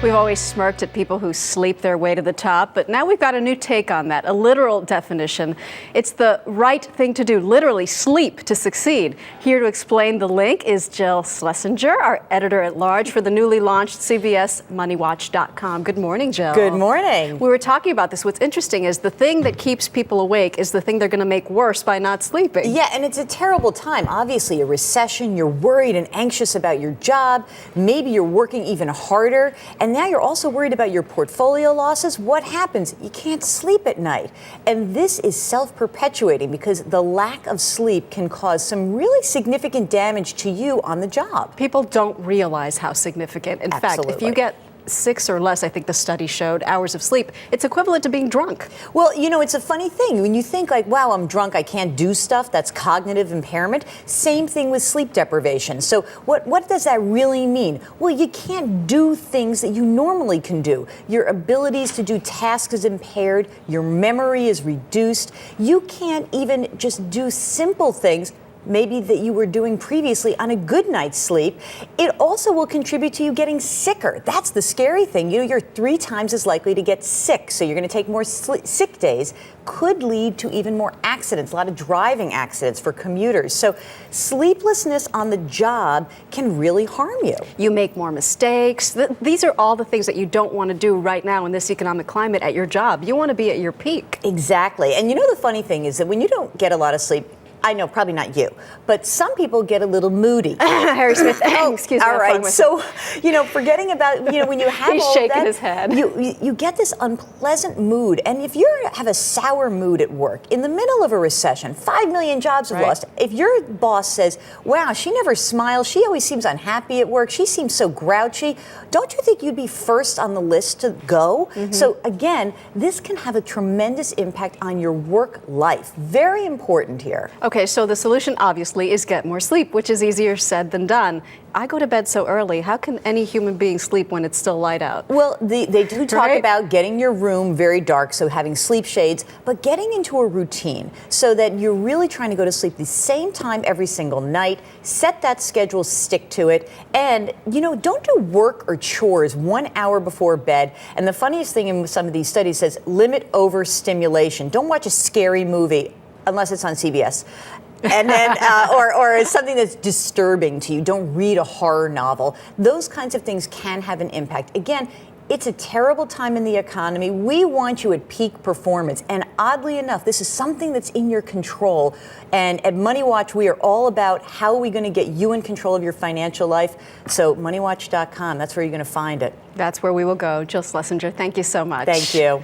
We've always smirked at people who sleep their way to the top, but now we've got a new take on that, a literal definition. It's the right thing to do, literally sleep to succeed. Here to explain the link is Jill Schlesinger, our editor-at-large for the newly launched CBS MoneyWatch.com. Good morning, Jill. Good morning. We were talking about this. What's interesting is the thing that keeps people awake is the thing they're going to make worse by not sleeping. Yeah, and it's a terrible time. Obviously, a recession, you're worried and anxious about your job. Maybe you're working even harder. And now you're also worried about your portfolio losses. What happens? You can't sleep at night. And this is self-perpetuating because the lack of sleep can cause some really significant damage to you on the job. People don't realize how significant. In fact, if you get 6 or less, I think the study showed, hours of sleep, it's equivalent to being drunk. Well, you know, it's a funny thing. When you think like, wow, I'm drunk, I can't do stuff, that's cognitive impairment. Same thing with sleep deprivation. So what does that really mean? Well, you can't do things that you normally can do. Your abilities to do tasks is impaired. Your memory is reduced. You can't even just do simple things maybe that you were doing previously on a good night's sleep. It also will contribute to you getting sicker. That's the scary thing. You know, you're 3 times as likely to get sick, so you're going to take more sick days. Could lead to even more accidents, a lot of driving accidents for commuters. So sleeplessness on the job can really harm you. You make more mistakes. These are all the things that you don't want to do right now in this economic climate at your job. You want to be at your peak. Exactly. And you know, the funny thing is that when you don't get a lot of sleep, I know, probably not you, but some people get a little moody. Harry Smith, excuse me. All right, so, you know, forgetting about, you know, when you have He's all shaking that, his head. You get this unpleasant mood. And if you have a sour mood at work, in the middle of a recession, 5 million jobs have lost. If your boss says, wow, she never smiles, she always seems unhappy at work, she seems so grouchy, don't you think you'd be first on the list to go? So again, this can have a tremendous impact on your work life. Very important here. Okay, so the solution obviously is get more sleep, which is easier said than done. I go to bed so early. How can any human being sleep when it's still light out? Well, they do talk about getting your room very dark, so having sleep shades, but getting into a routine so that you're really trying to go to sleep the same time every single night. Set that schedule, stick to it, and, you know, don't do work or chores 1 hour before bed. And the funniest thing in some of these studies says limit overstimulation. Don't watch a scary movie unless it's on CBS. And then, or something that's disturbing to you. Don't read a horror novel. Those kinds of things can have an impact. Again, it's a terrible time in the economy. We want you at peak performance. And oddly enough, this is something that's in your control. And at Money Watch, we are all about how are we going to get you in control of your financial life. So MoneyWatch.com, that's where you're going to find it. That's where we will go. Jill Schlesinger, thank you so much. Thank you.